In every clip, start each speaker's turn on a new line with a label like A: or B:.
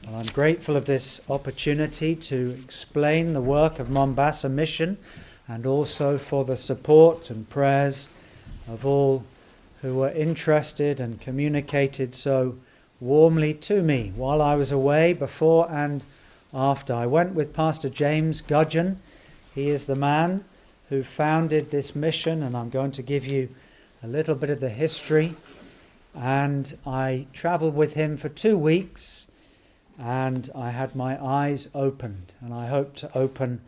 A: Well, I'm grateful of this opportunity to explain the work of Mombasa Mission and also for the support and prayers of all who were interested and communicated so warmly to me while I was away, before and after. I went with Pastor James Gudgeon. He is the man who founded this mission, and I'm going to give you a little bit of the history. And I travelled with him for 2 weeks, and I had my eyes opened, and I hope to open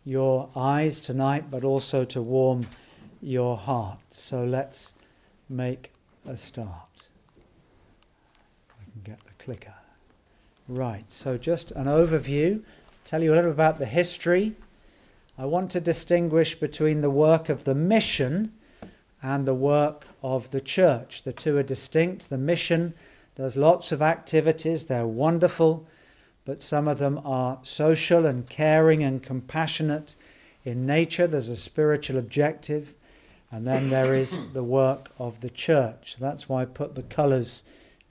A: your eyes tonight, but also to warm your heart. So let's make a start. I can get the clicker. Right, so just an overview, tell you a little about the history. I want to distinguish between the work of the mission and the work of the church. The two are distinct. The mission does lots of activities, they're wonderful, but some of them are social and caring and compassionate in nature. There's a spiritual objective, and then there is the work of the church. That's why I put the colours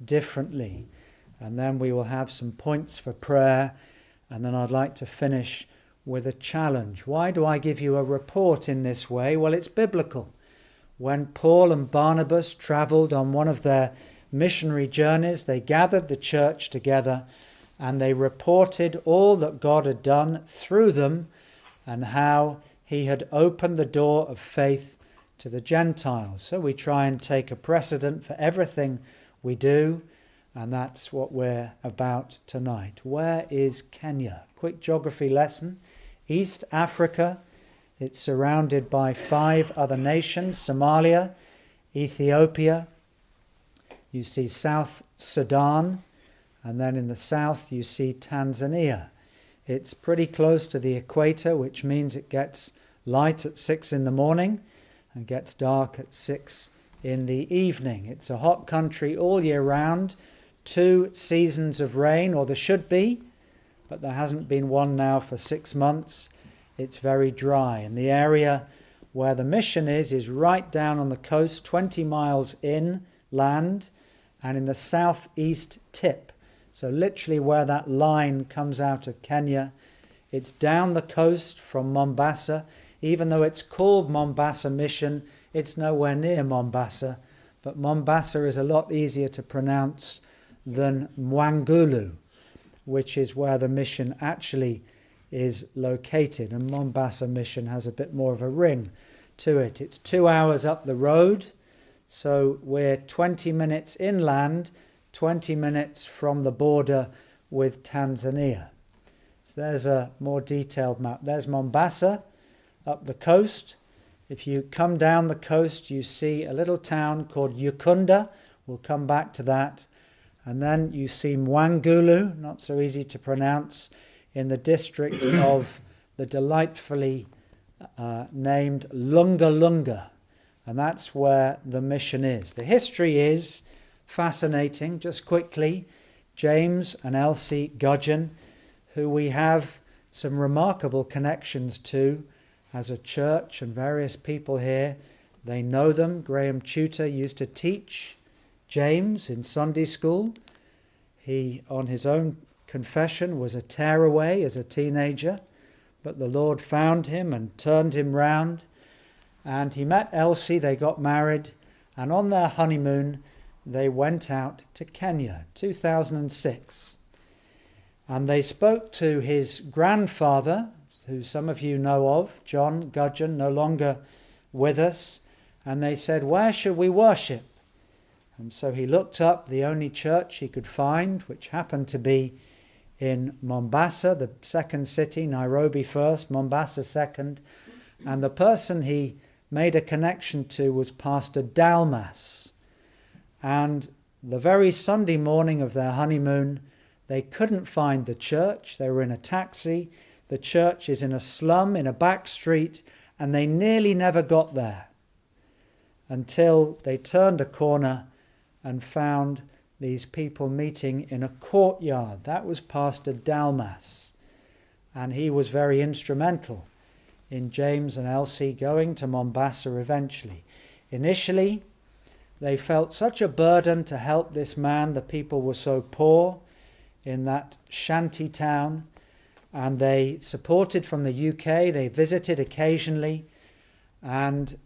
A: differently. And then we will have some points for prayer, and then I'd like to finish with a challenge. Why do I give you a report in this way? Well, it's biblical. When Paul and Barnabas travelled on one of their missionary journeys, they gathered the church together and they reported all that God had done through them and how he had opened the door of faith to the Gentiles. So we try and take a precedent for everything we do, and that's what we're about tonight. Where is Kenya? Quick geography lesson. East Africa. It's surrounded by 5 other nations: Somalia, Ethiopia. You see South Sudan, and then in the south you see Tanzania. It's pretty close to the equator, which means it gets light at 6 in the morning and gets dark at 6 in the evening. It's a hot country all year round. 2 seasons of rain, or there should be, but there hasn't been one now for 6 months. It's very dry, and the area where the mission is right down on the coast, 20 miles inland, and in the southeast tip. So literally where that line comes out of Kenya, it's down the coast from Mombasa. Even though it's called Mombasa Mission, it's nowhere near Mombasa, but Mombasa is a lot easier to pronounce than Mwangulu, which is where the mission actually is located, and Mombasa Mission has a bit more of a ring to it. It's 2 hours up the road, so we're 20 minutes inland, 20 minutes from the border with Tanzania. So there's a more detailed map. There's Mombasa up the coast. If you come down the coast, you see a little town called Ukunda. We'll come back to that. And then you see Mwangulu, not so easy to pronounce, in the district of the delightfully named Lunga Lunga. And that's where the mission is. The history is fascinating. Just quickly, James and Elsie Gudgeon, who we have some remarkable connections to as a church, and various people here, they know them. Graham Tutor used to teach James in Sunday school. He, on his own confession, was a tearaway as a teenager, but the Lord found him and turned him round, and he met Elsie. They got married, and on their honeymoon they went out to Kenya, 2006, and they spoke to his grandfather, who some of you know of, John Gudgeon, no longer with us, and they said, "Where should we worship?" And so he looked up the only church he could find, which happened to be in Mombasa, the second city, Nairobi first, Mombasa second. And the person he made a connection to was Pastor Dalmas. And the very Sunday morning of their honeymoon, they couldn't find the church. They were in a taxi. The church is in a slum, in a back street, and they nearly never got there until they turned a corner and found these people meeting in a courtyard. That was Pastor Dalmas, and he was very instrumental in James and Elsie going to Mombasa eventually. Initially, they felt such a burden to help this man. The people were so poor. in that shanty town, and they supported from the UK. They visited occasionally, and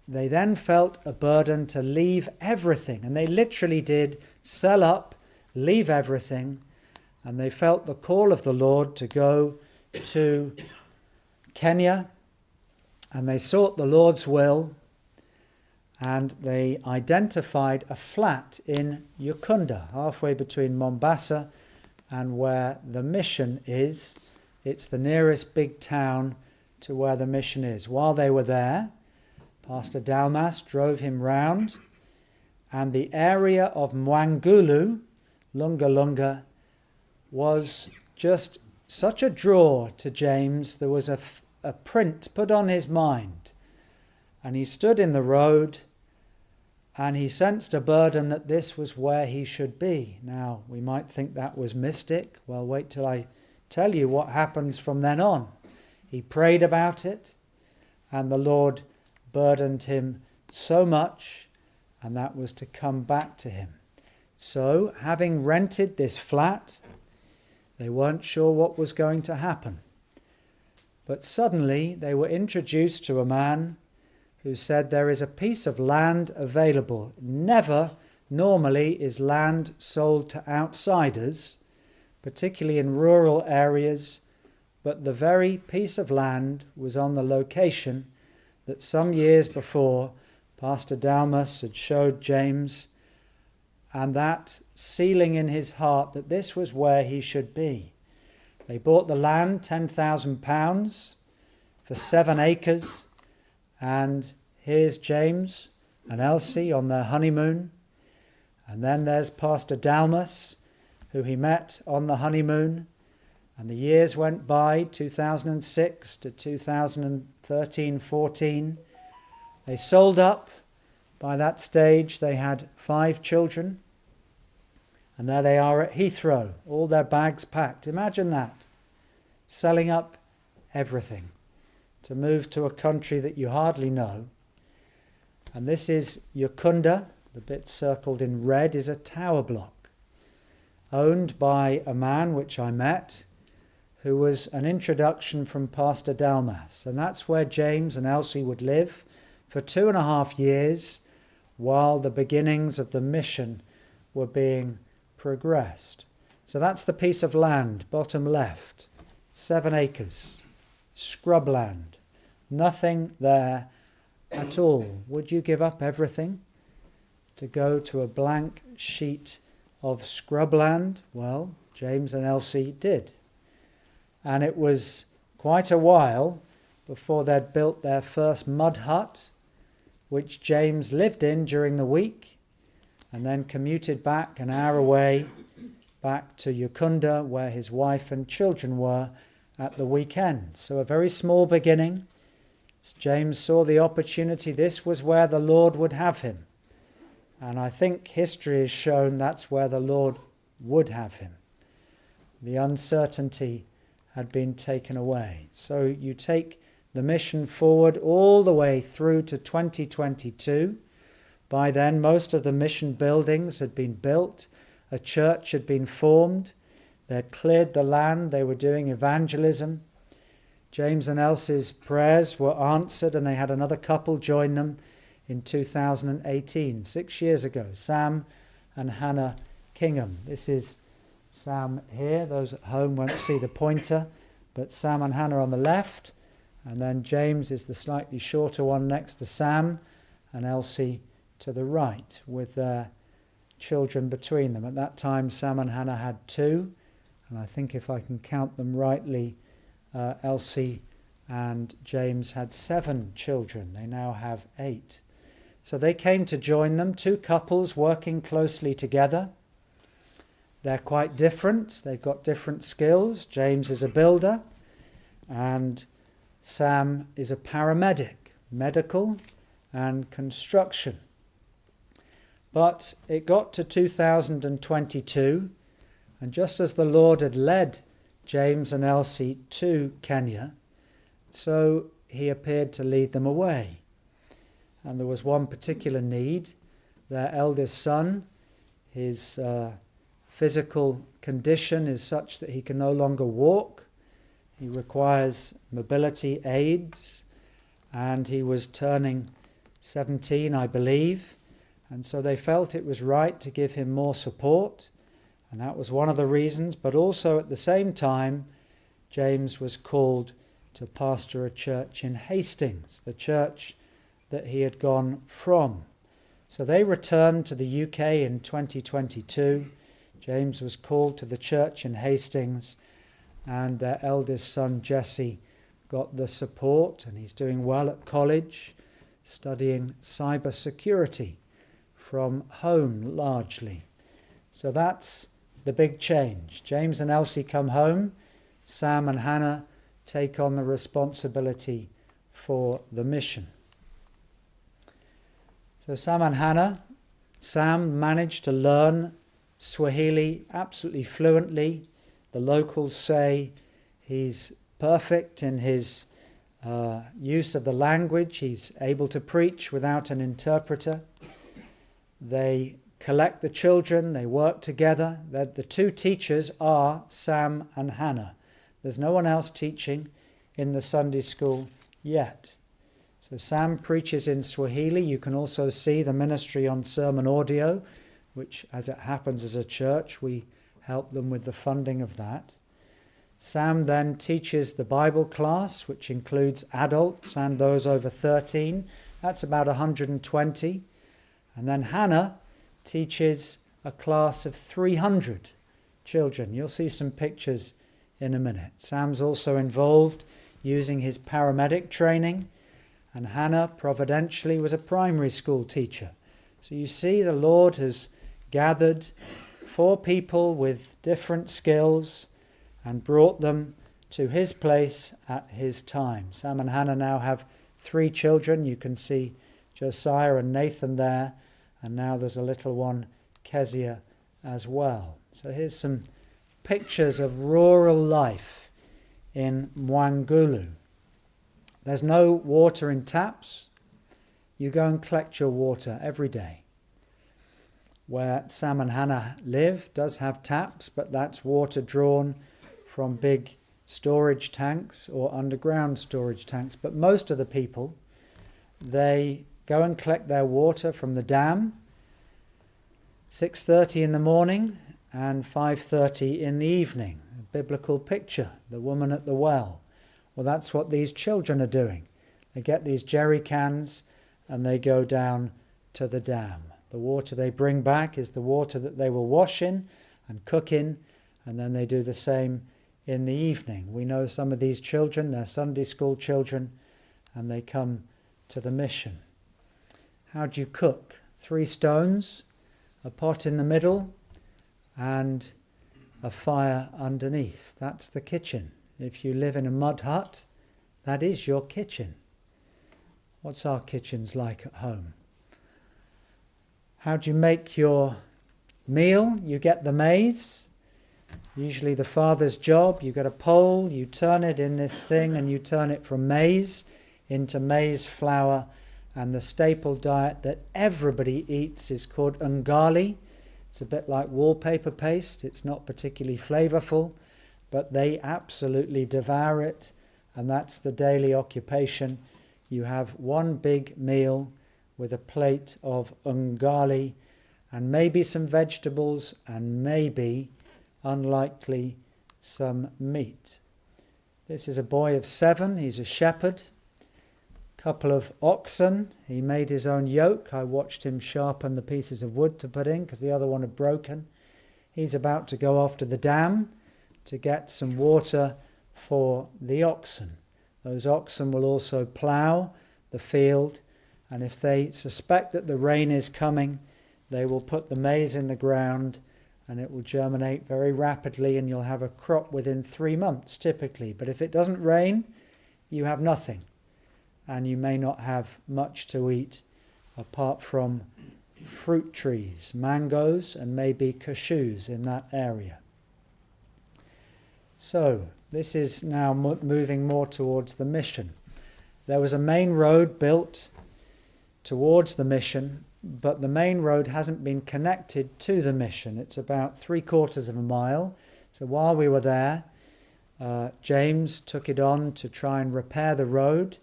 A: they then felt a burden to leave everything, and they literally did sell up, leave everything, and they felt the call of the Lord to go to Kenya, and they sought the Lord's will, and they identified a flat in Ukunda, halfway between Mombasa and where the mission is. It's the nearest big town to where the mission is. While they were there, Pastor Dalmas drove him round, and the area of Mwangulu, Lunga Lunga, was just such a draw to James. There was a print put on his mind, and he stood in the road, and he sensed a burden that this was where he should be. Now, we might think that was mystic. Well, wait till I tell you what happens from then on. He prayed about it, and the Lord burdened him so much, and that was to come back to him. So, having rented this flat, they weren't sure what was going to happen. But suddenly they were introduced to a man who said there is a piece of land available. Never normally is land sold to outsiders, particularly in rural areas, but the very piece of land was on the location that some years before Pastor Dalmas had showed James, and that sealing in his heart that this was where he should be. They bought the land, £10,000 for 7 acres, and here's James and Elsie on their honeymoon. And then there's Pastor Dalmas, who he met on the honeymoon. And the years went by, 2006 to 2013-14. They sold up. By that stage, they had 5 children. And there they are at Heathrow, all their bags packed. Imagine that, selling up everything to move to a country that you hardly know. And this is Ukunda. The bit circled in red is a tower block owned by a man which I met, who was an introduction from Pastor Dalmas. And that's where James and Elsie would live for 2.5 years while the beginnings of the mission were being progressed. So that's the piece of land, bottom left, 7 acres, scrubland, nothing there at all. Would you give up everything to go to a blank sheet of scrubland? Well, James and Elsie did. And it was quite a while before they'd built their first mud hut, which James lived in during the week, and then commuted back an hour away, back to Ukunda, where his wife and children were at the weekend. So a very small beginning. James saw the opportunity. This was where the Lord would have him. And I think history has shown that's where the Lord would have him. The uncertainty had been taken away. So you take the mission forward all the way through to 2022. By then, most of the mission buildings had been built. A church had been formed. They had cleared the land. They were doing evangelism. James and Elsie's prayers were answered, and they had another couple join them in 2018, 6 years ago, Sam and Hannah Kingham. This is Sam here. Those at home won't see the pointer, but Sam and Hannah on the left, and then James is the slightly shorter one next to Sam, and Elsie to the right with their children between them. At that time, Sam and Hannah had 2, and I think if I can count them rightly, Elsie and James had 7 children. They now have 8. So they came to join them, 2 couples working closely together. They're quite different. They've got different skills. James is a builder and Sam is a paramedic, medical and construction. But it got to 2022, and just as the Lord had led James and Elsie to Kenya, so he appeared to lead them away. And there was one particular need. Their eldest son, his physical condition is such that he can no longer walk. He requires mobility aids, and he was turning 17, I believe, and so they felt it was right to give him more support, and that was one of the reasons. But also at the same time, James was called to pastor a church in Hastings, the church that he had gone from. So they returned to the UK in 2022. James was called to the church in Hastings, and their eldest son Jesse got the support, and he's doing well at college, studying cyber security from home largely. So that's the big change. James and Elsie come home. Sam and Hannah take on the responsibility for the mission. So Sam and Hannah, Sam managed to learn Swahili absolutely fluently. The locals say he's perfect in his use of the language. He's able to preach without an interpreter. They collect the children, they work together. The two teachers are Sam and Hannah. There's no one else teaching in the Sunday school yet. So Sam preaches in Swahili. You can also see the ministry on sermon audio, which, as it happens as a church, we help them with the funding of that. Sam then teaches the Bible class, which includes adults and those over 13. That's about 120. And then Hannah teaches a class of 300 children. You'll see some pictures in a minute. Sam's also involved using his paramedic training, and Hannah, providentially, was a primary school teacher. So you see the Lord has gathered 4 people with different skills and brought them to his place at his time. Sam and Hannah now have 3 children. You can see Josiah and Nathan there, and now there's a little one, Kezia, as well. So here's some pictures of rural life in Mwangulu. There's no water in taps. You go and collect your water every day. Where Sam and Hannah live does have taps, but that's water drawn from big storage tanks or underground storage tanks. But most of the people, they go and collect their water from the dam, 6:30 in the morning and 5:30 in the evening. A biblical picture, the woman at the well. Well, that's what these children are doing. They get these jerry cans and they go down to the dam. The water they bring back is the water that they will wash in and cook in, and then they do the same in the evening. We know some of these children, they're Sunday school children, and they come to the mission. How do you cook? 3 stones, a pot in the middle, and a fire underneath. That's the kitchen. If you live in a mud hut, that is your kitchen. What's our kitchens like at home? How do you make your meal? You get the maize, usually the father's job. You get a pole, you turn it in this thing, and you turn it from maize into maize flour. And the staple diet that everybody eats is called ungali. It's a bit like wallpaper paste. It's not particularly flavorful, but they absolutely devour it, and that's the daily occupation. You have one big meal with a plate of ungali and maybe some vegetables and maybe, unlikely, some meat. This is a boy of 7. He's a shepherd. Couple of oxen. He made his own yoke. I watched him sharpen the pieces of wood to put in because the other one had broken. He's about to go off to the dam to get some water for the oxen. Those oxen will also plough the field, and if they suspect that the rain is coming, they will put the maize in the ground and it will germinate very rapidly, and you'll have a crop within 3 months typically. But if it doesn't rain, you have nothing, and you may not have much to eat apart from fruit trees, mangoes and maybe cashews in that area. So this is now moving more towards the mission. There was a main road built towards the mission but the main road hasn't been connected to the mission. It's about 3/4 of a mile. So while we were there, James took it on to try and repair the road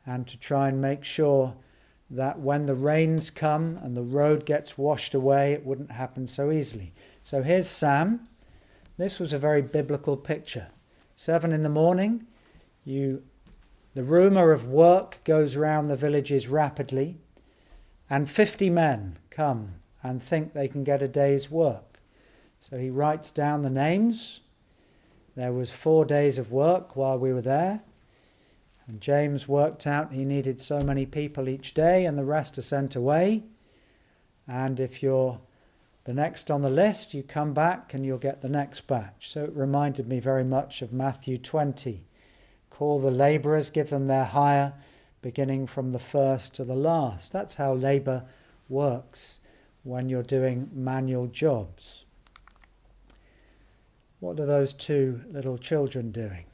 A: and to try and make sure that when the rains come and the road gets washed away, it wouldn't happen so easily. So here's Sam. This was a very biblical picture. 7 in the morning, the rumour of work goes around the villages rapidly, and 50 men come and think they can get a day's work. So he writes down the names. There was 4 days of work while we were there, and James worked out he needed so many people each day, and the rest are sent away. And if you're the next on the list, you come back and you'll get the next batch. So it reminded me very much of Matthew 20. Call the labourers, give them their hire, beginning from the first to the last. That's how labour works when you're doing manual jobs. What are those 2 little children doing?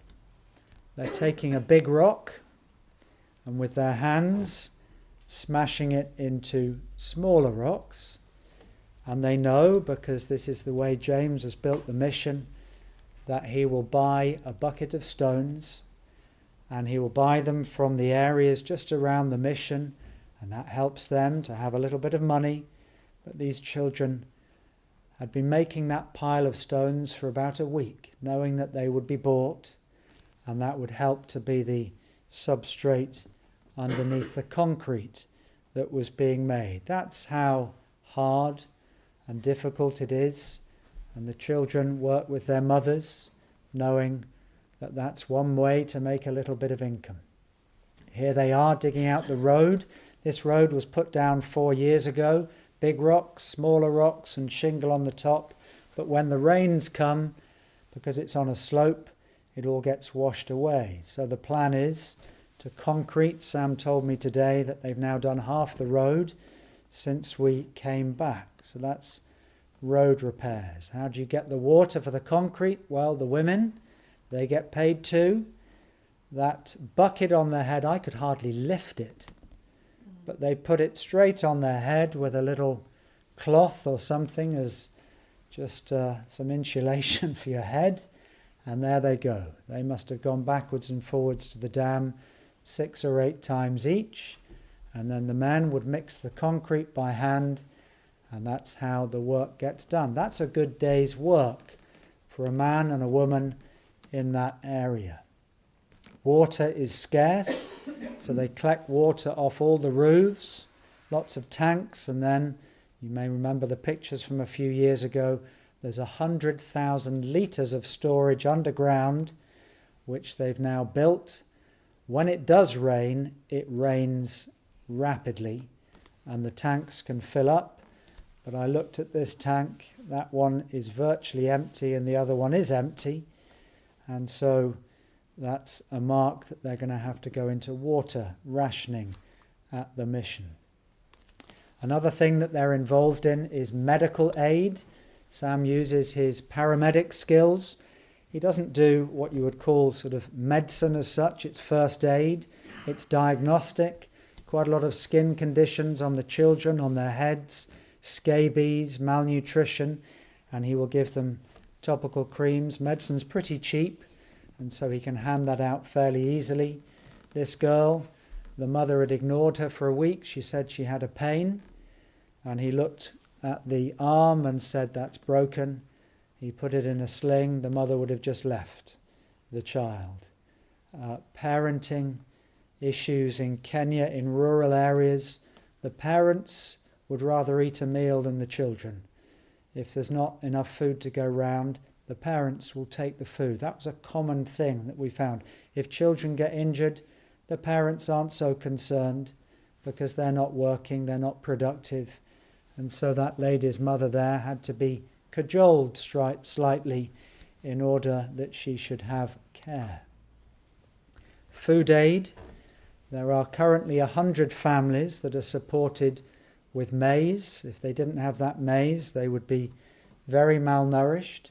A: They're taking a big rock and with their hands smashing it into smaller rocks. And they know, because this is the way James has built the mission, that he will buy a bucket of stones, and he will buy them from the areas just around the mission, and that helps them to have a little bit of money. But these children had been making that pile of stones for about a week, knowing that they would be bought, and that would help to be the substrate underneath the concrete that was being made. That's how hard and difficult it is. And the children work with their mothers, knowing that that's one way to make a little bit of income. Here they are digging out the road. This road was put down 4 years ago. Big rocks, smaller rocks, and shingle on the top. But when the rains come, because it's on a slope, it all gets washed away. So the plan is to concrete. Sam told me today that they've now done half the road since we came back. So that's road repairs. How do you get the water for the concrete? Well, the women, they get paid too. That bucket on their head, I could hardly lift it. But they put it straight on their head with a little cloth or something as just some insulation for your head. And there they go. They must have gone backwards and forwards to the dam 6 or 8 times each. And then the men would mix the concrete by hand, and that's how the work gets done. That's a good day's work for a man and a woman in that area. Water is scarce, so they collect water off all the roofs, lots of tanks, and then, you may remember the pictures from a few years ago, there's 100,000 litres of storage underground, which they've now built. When it does rain, it rains rapidly, and the tanks can fill up. But I looked at this tank, that one is virtually empty and the other one is empty, and so that's a mark that they're going to have to go into water rationing at the mission. Another thing that they're involved in is medical aid. Sam uses his paramedic skills. He doesn't do what you would call sort of medicine as such. It's first aid, it's diagnostic, quite a lot of skin conditions on the children, on their heads, scabies, malnutrition, and he will give them topical creams. Medicine's pretty cheap, and so he can hand that out fairly easily. This girl, the mother had ignored her for a week. She said she had a pain, and he looked at the arm and said, that's broken. He put it in a sling. The mother would have just left the child. Parenting issues in Kenya, in rural areas, the parents would rather eat a meal than the children. If there's not enough food to go round, the parents will take the food. That was a common thing that we found. If children get injured, the parents aren't so concerned because they're not working, they're not productive. And so that lady's mother there had to be cajoled slightly in order that she should have care. Food aid. There are currently 100 families that are supported with maize. If they didn't have that maize, they would be very malnourished.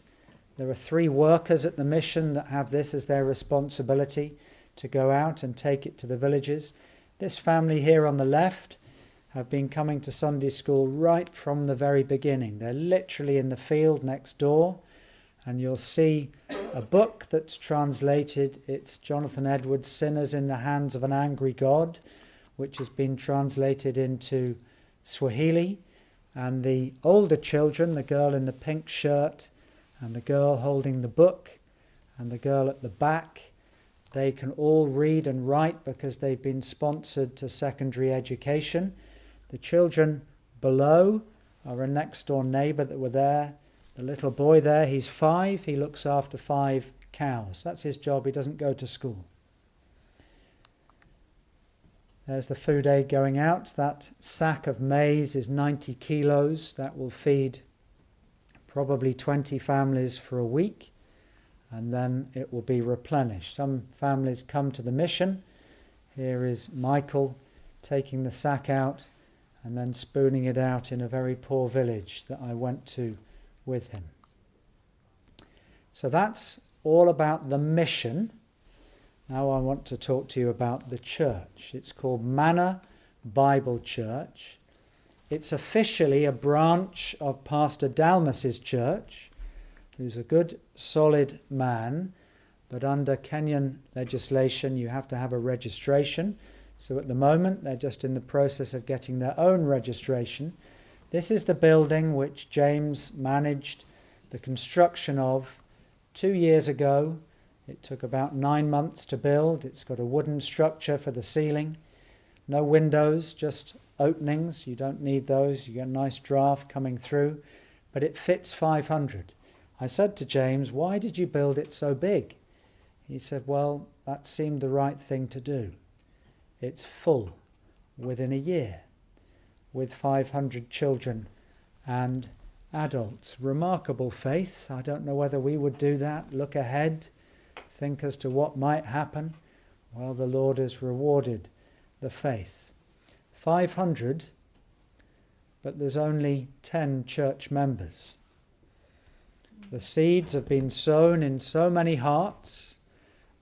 A: There are 3 workers at the mission that have this as their responsibility to go out and take it to the villages. This family here on the left, have been coming to Sunday school right from the very beginning. They're literally in the field next door, and you'll see a book that's translated. It's Jonathan Edwards' Sinners in the Hands of an Angry God, which has been translated into Swahili. And the older children, the girl in the pink shirt and the girl holding the book and the girl at the back, they can all read and write because they've been sponsored to secondary education. The children below are a next door neighbour that were there. The little boy there, he's 5. He looks after 5 cows. That's his job. He doesn't go to school. There's the food aid going out. That sack of maize is 90 kilos. That will feed probably 20 families for a week, and then it will be replenished. Some families come to the mission. Here is Michael taking the sack out and then spooning it out in a very poor village that I went to with him. So that's all about the mission. Now I want to talk to you about the church. It's called Manna Bible Church. It's officially a branch of Pastor Dalmas's church, who's a good, solid man, but under Kenyan legislation you have to have a registration. So at the moment they're just in the process of getting their own registration. This is the building which James managed the construction of 2 years ago. It took about 9 months to build. It's got a wooden structure for the ceiling. No windows, just openings. You don't need those. You get a nice draft coming through. But it fits 500. I said to James, why did you build it so big? He said, well, that seemed the right thing to do. It's full within a year with 500 children and adults. Remarkable faith. I don't know whether we would do that. Look ahead, think as to what might happen. Well, the Lord has rewarded the faith. 500, but there's only 10 church members. The seeds have been sown in so many hearts,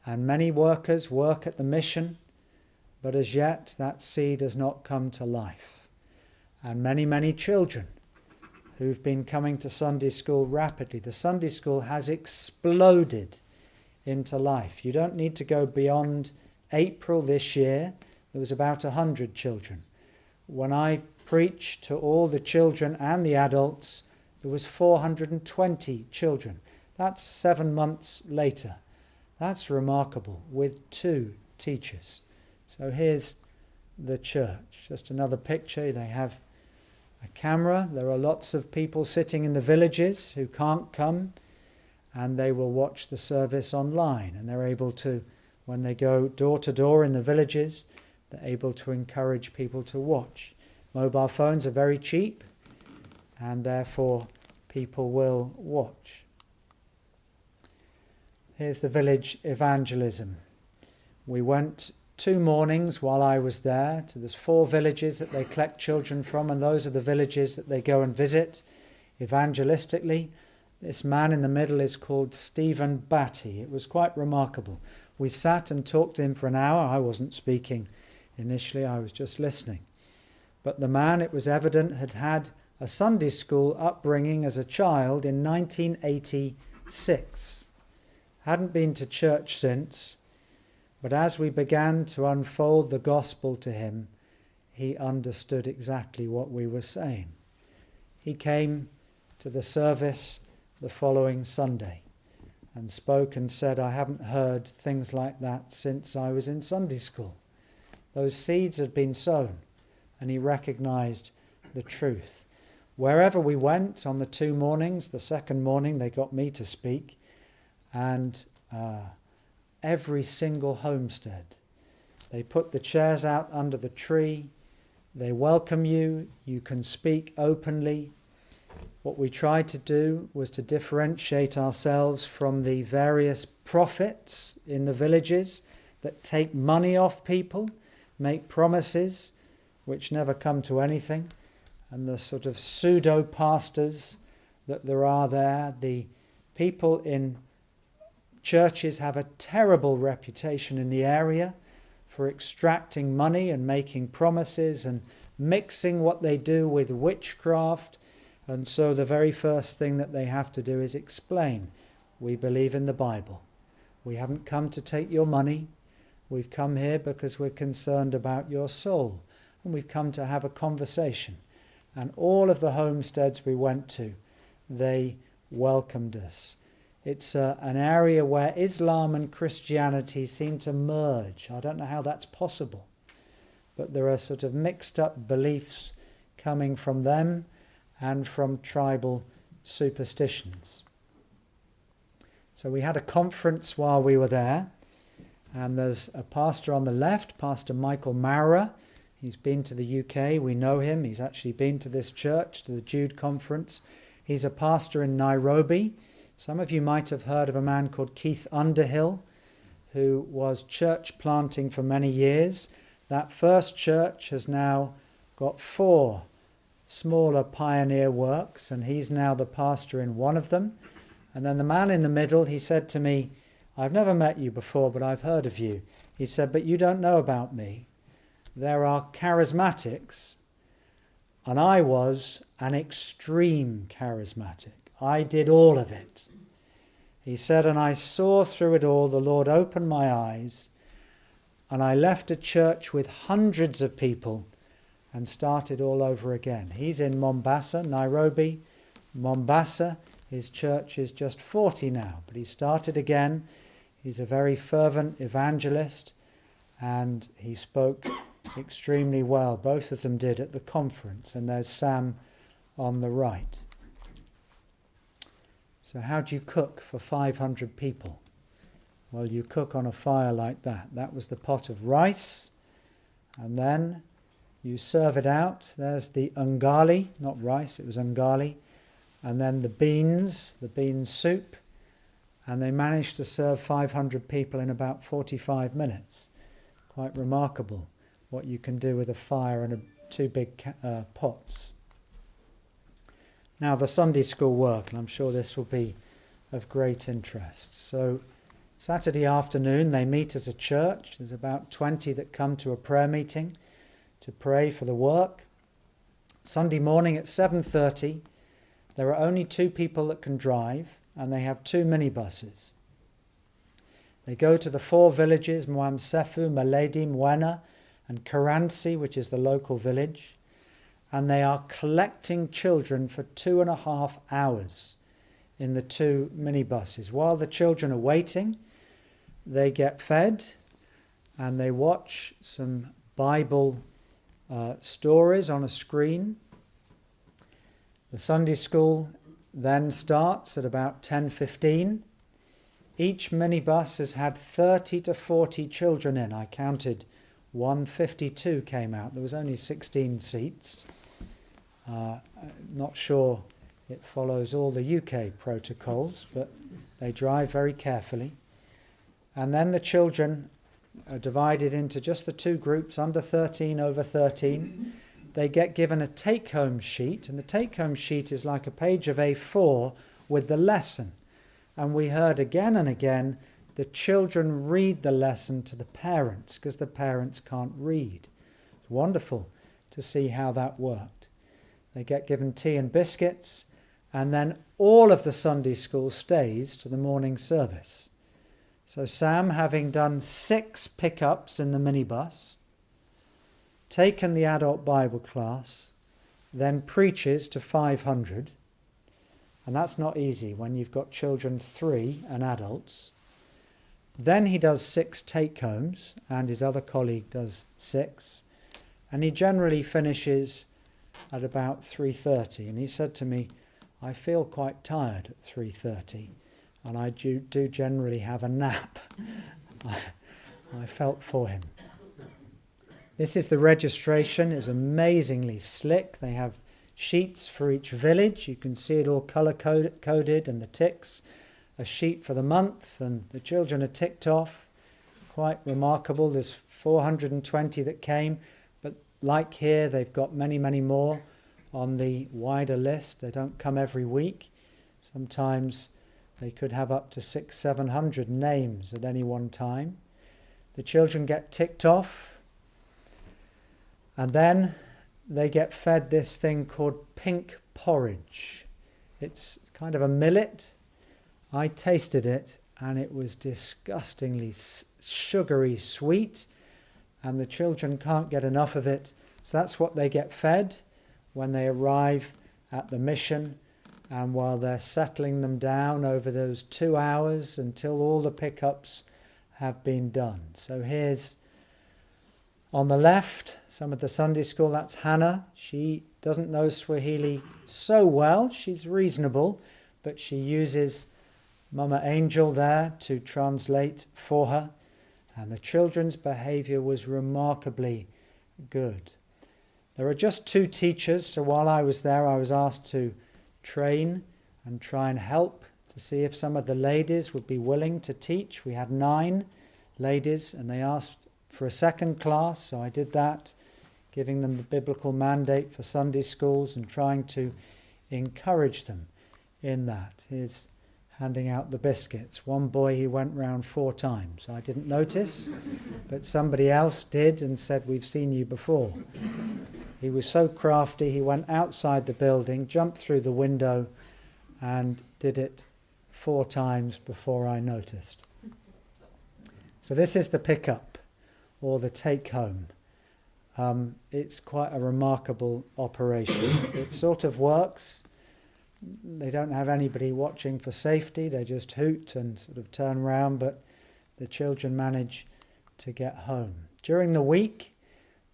A: and many workers work at the mission, but as yet that seed has not come to life. And many, many children who've been coming to Sunday school rapidly. The Sunday school has exploded into life. You don't need to go beyond April this year. There was about 100 children. When I preached to all the children and the adults, there was 420 children. That's 7 months later. That's remarkable, with 2 teachers. So here's the church. Just another picture. They have a camera. There are lots of people sitting in the villages who can't come, and they will watch the service online. And they're able to, when they go door to door in the villages, they're able to encourage people to watch. Mobile phones are very cheap, and therefore people will watch. Here's the village evangelism. We went 2 mornings while I was there. So there's 4 villages that they collect children from, and those are the villages that they go and visit evangelistically. This man in the middle is called Stephen Batty. It was quite remarkable. We sat and talked to him for an hour. I wasn't speaking initially, I was just listening. But the man, it was evident, had had a Sunday school upbringing as a child in 1986. Hadn't been to church since, but as we began to unfold the gospel to him, he understood exactly what we were saying. He came to the service the following Sunday and spoke and said, I haven't heard things like that since I was in Sunday school. Those seeds had been sown, and he recognized the truth. Wherever we went on the 2 mornings, the second morning they got me to speak, and every single homestead, they put the chairs out under the tree, they welcome you, you can speak openly. What we tried to do was to differentiate ourselves from the various prophets in the villages that take money off people, make promises which never come to anything, and the sort of pseudo-pastors that there are there. The people in churches have a terrible reputation in the area for extracting money and making promises and mixing what they do with witchcraft. And so the very first thing that they have to do is explain, we believe in the Bible. We haven't come to take your money. We've come here because we're concerned about your soul. And we've come to have a conversation. And all of the homesteads we went to, they welcomed us. It's an area where Islam and Christianity seem to merge. I don't know how that's possible. But there are sort of mixed up beliefs coming from them and from tribal superstitions. So we had a conference while we were there. And there's a pastor on the left, Pastor Michael Maurer. He's been to the UK. We know him. He's actually been to this church, to the Jude conference. He's a pastor in Nairobi. Some of you might have heard of a man called Keith Underhill, who was church planting for many years. That first church has now got 4 smaller pioneer works, and he's now the pastor in one of them. And then the man in the middle, he said to me, I've never met you before, but I've heard of you. He said, but you don't know about me. There are charismatics, and I was an extreme charismatic. I did all of it. He said, and I saw through it all, the Lord opened my eyes, and I left a church with hundreds of people and started all over again. He's in Mombasa, Nairobi, Mombasa. His church is just 40 now, but he started again. He's a very fervent evangelist, and he spoke extremely well. Both of them did at the conference, and there's Sam on the right. So how do you cook for 500 people? Well, you cook on a fire like that. That was the pot of rice, and then you serve it out. There's the ungali, not rice, it was ungali, and then the bean soup, and they managed to serve 500 people in about 45 minutes. Quite remarkable what you can do with a fire and 2 big pots. Now the Sunday school work, and I'm sure this will be of great interest. So Saturday afternoon they meet as a church. There's about 20 that come to a prayer meeting to pray for the work. Sunday morning at 7:30 there are only 2 people that can drive, and they have 2 minibuses. They go to the 4 villages, Mwamsefu, Maledi, Manna and Karansi, which is the local village, and they are collecting children for 2.5 hours in the 2 minibuses. While the children are waiting, they get fed and they watch some Bible stories on a screen. The Sunday school then starts at about 10:15. Each minibus has had 30 to 40 children in. I counted 152 came out. There was only 16 seats. Not sure it follows all the UK protocols, but they drive very carefully. And then the children are divided into just the 2 groups, under 13, over 13. They get given a take-home sheet, and the take-home sheet is like a page of A4 with the lesson. And we heard again and again the children read the lesson to the parents because the parents can't read. It's wonderful to see how that worked. They get given tea and biscuits, and then all of the Sunday school stays to the morning service. So Sam, having done 6 pickups in the minibus, taken the adult Bible class, then preaches to 500. And that's not easy when you've got children 3 and adults. Then he does 6 take-homes, and his other colleague does 6. And he generally finishes at about 3:30. And he said to me, I feel quite tired at 3:30, and I do generally have a nap. I felt for him. This is the registration. It's amazingly slick. They have sheets for each village. You can see it all colour-coded and the ticks. A sheet for the month, and the children are ticked off. Quite remarkable. There's 420 that came, but like here, they've got many, many more on the wider list. They don't come every week. Sometimes they could have up to 600-700 names at any one time. The children get ticked off, and then they get fed this thing called pink porridge. It's kind of a millet. I tasted it and it was disgustingly sugary sweet, and the children can't get enough of it. So that's what they get fed when they arrive at the mission, and while they're settling them down over those 2 hours until all the pickups have been done. So here's on the left some of the Sunday school. That's Hannah. She doesn't know Swahili so well. She's reasonable, but she uses Mama Angel there to translate for her, and the children's behavior was remarkably good. There are just 2 teachers, so while I was there I was asked to train and try and help to see if some of the ladies would be willing to teach. We had 9 ladies and they asked for a second class, so I did that, giving them the biblical mandate for Sunday schools and trying to encourage them in that. Here's handing out the biscuits. One boy, he went round 4 times. I didn't notice, but somebody else did and said, "We've seen you before." He was so crafty, he went outside the building, jumped through the window, and did it 4 times before I noticed. So this is the pickup, or the take-home. It's quite a remarkable operation. It sort of works. They don't have anybody watching for safety. They just hoot and sort of turn around, but the children manage to get home. During the week,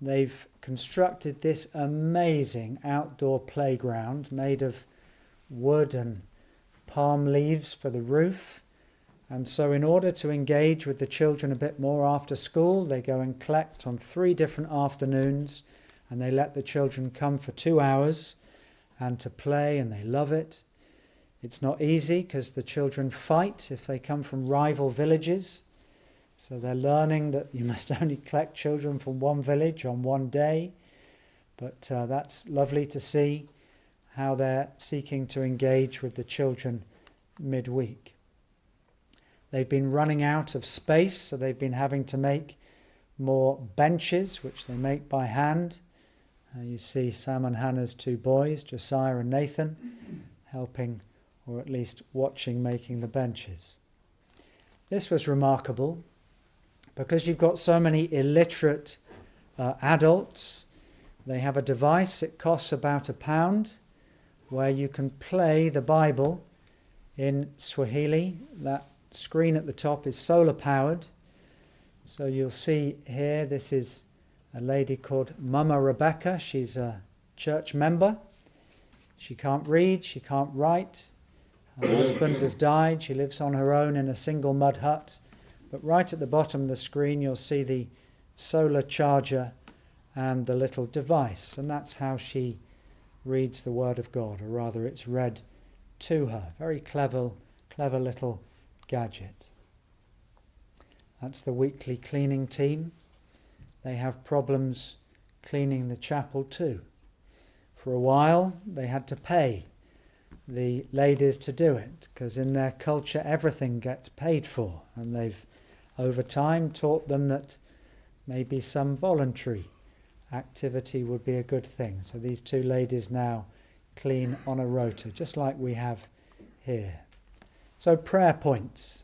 A: they've constructed this amazing outdoor playground made of wood and palm leaves for the roof. And so in order to engage with the children a bit more after school, they go and collect on 3 different afternoons, and they let the children come for 2 hours and to play, and they love it. It's not easy because the children fight if they come from rival villages. So they're learning that you must only collect children from one village on one day. But that's lovely to see how they're seeking to engage with the children midweek. They've been running out of space, so they've been having to make more benches, which they make by hand. You see Sam and Hannah's 2 boys, Josiah and Nathan, helping, or at least watching, making the benches. This was remarkable because you've got so many illiterate adults. They have a device, it costs about £1, where you can play the Bible in Swahili. That screen at the top is solar powered. So you'll see here, this is a lady called Mama Rebecca. She's a church member. She can't read, she can't write. Her husband has died. She lives on her own in a single mud hut. But right at the bottom of the screen you'll see the solar charger and the little device. And that's how she reads the Word of God, or rather it's read to her. Very clever little gadget. That's the weekly cleaning team. They have problems cleaning the chapel too. For a while they had to pay the ladies to do it, because in their culture everything gets paid for, and they've over time taught them that maybe some voluntary activity would be a good thing. So these 2 ladies now clean on a rota, just like we have here. So prayer points.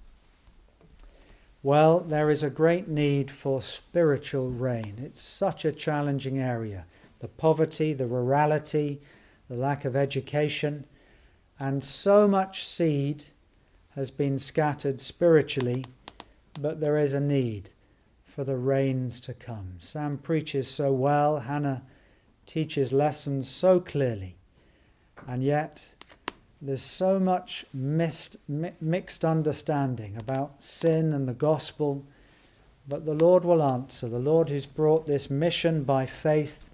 A: Well, there is a great need for spiritual rain. It's such a challenging area. The poverty, the rurality, the lack of education, and so much seed has been scattered spiritually, but there is a need for the rains to come. Sam preaches so well, Hannah teaches lessons so clearly, and yet there's so much mixed understanding about sin and the gospel, but the Lord will answer. The Lord who's brought this mission by faith,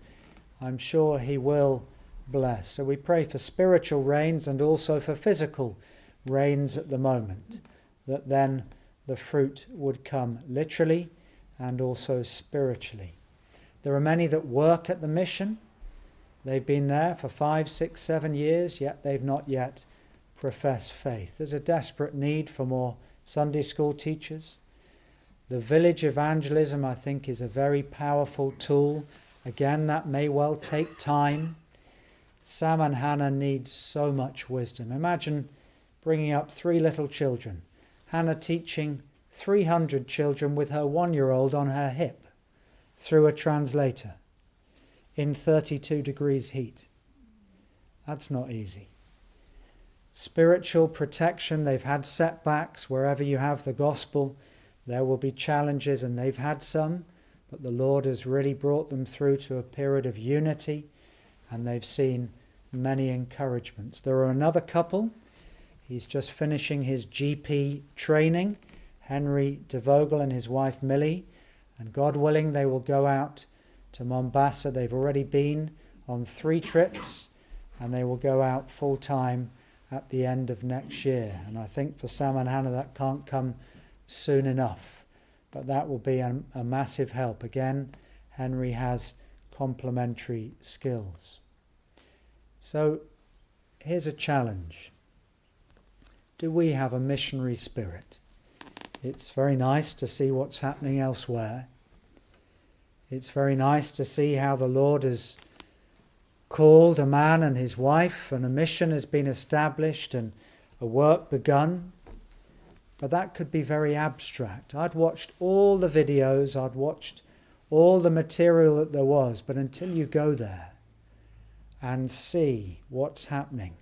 A: I'm sure he will bless. So we pray for spiritual rains and also for physical rains at the moment, that then the fruit would come literally and also spiritually. There are many that work at the mission. They've been there for 5, 6, 7 years, yet they've not yet professed faith. There's a desperate need for more Sunday school teachers. The village evangelism, I think, is a very powerful tool Again, that may well take time. Sam and Hannah need so much wisdom. Imagine bringing up 3 little children. Hannah teaching 300 children with her 1-year-old on her hip through a translator in 32 degrees heat. That's not easy. Spiritual protection, they've had setbacks. Wherever you have the gospel, there will be challenges, and they've had some, but the Lord has really brought them through to a period of unity, and they've seen many encouragements. There are another couple. He's just finishing his GP training, Henry DeVogel and his wife Millie, and God willing they will go out to Mombasa. They've already been on 3 trips, and they will go out full time at the end of next year. And I think for Sam and Hannah that can't come soon enough, but that will be a massive help. Again, Henry has complementary skills. So here's a challenge. Do we have a missionary spirit? It's very nice to see what's happening elsewhere. It's very nice to see how the Lord has called a man and his wife, and a mission has been established and a work begun. But that could be very abstract. I'd watched all the videos, I'd watched all the material that there was, but until you go there and see what's happening,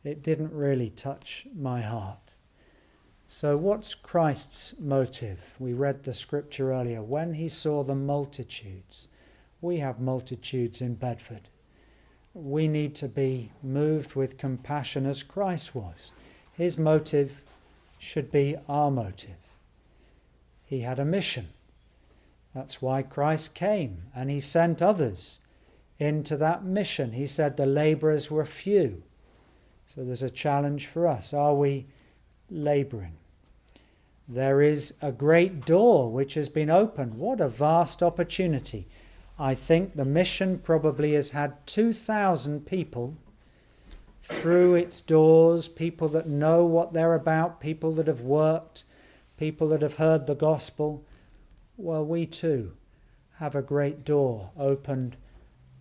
A: it didn't really touch my heart. So what's Christ's motive? We read the scripture earlier. When he saw the multitudes, we have multitudes in Bedford. We need to be moved with compassion as Christ was. His motive should be our motive. He had a mission. That's why Christ came, and he sent others into that mission. He said the labourers were few. So there's a challenge for us. Are we labouring? There is a great door which has been opened. What a vast opportunity. I think the mission probably has had 2,000 people through its doors, people that know what they're about, people that have worked, people that have heard the gospel. Well, we too have a great door opened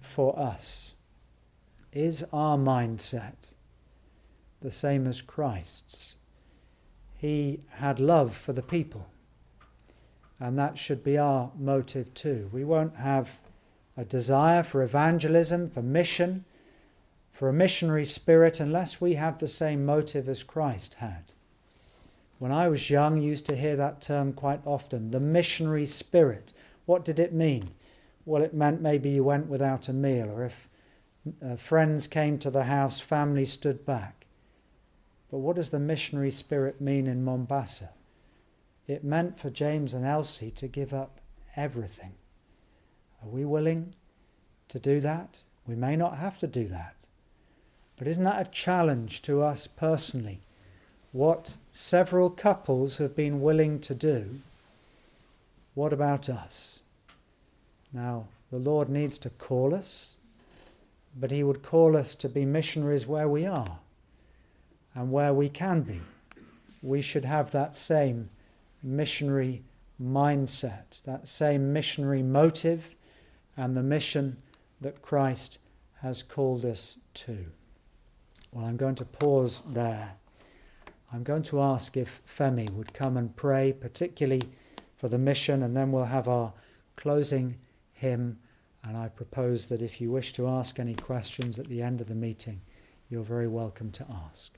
A: for us. Is our mindset the same as Christ's? He had love for the people, and that should be our motive too. We won't have a desire for evangelism, for mission, for a missionary spirit, unless we have the same motive as Christ had. When I was young, I used to hear that term quite often, the missionary spirit. What did it mean? Well, it meant maybe you went without a meal, or if friends came to the house, family stood back. But what does the missionary spirit mean in Mombasa? It meant for James and Elsie to give up everything. Are we willing to do that? We may not have to do that. But isn't that a challenge to us personally? What several couples have been willing to do, what about us? Now, the Lord needs to call us, but he would call us to be missionaries where we are and where we can be. We should have that same missionary mindset, that same missionary motive, and the mission that Christ has called us to. Well, I'm going to pause there. I'm going to ask if Femi would come and pray, particularly for the mission, and then we'll have our closing hymn. And I propose that if you wish to ask any questions at the end of the meeting, you're very welcome to ask.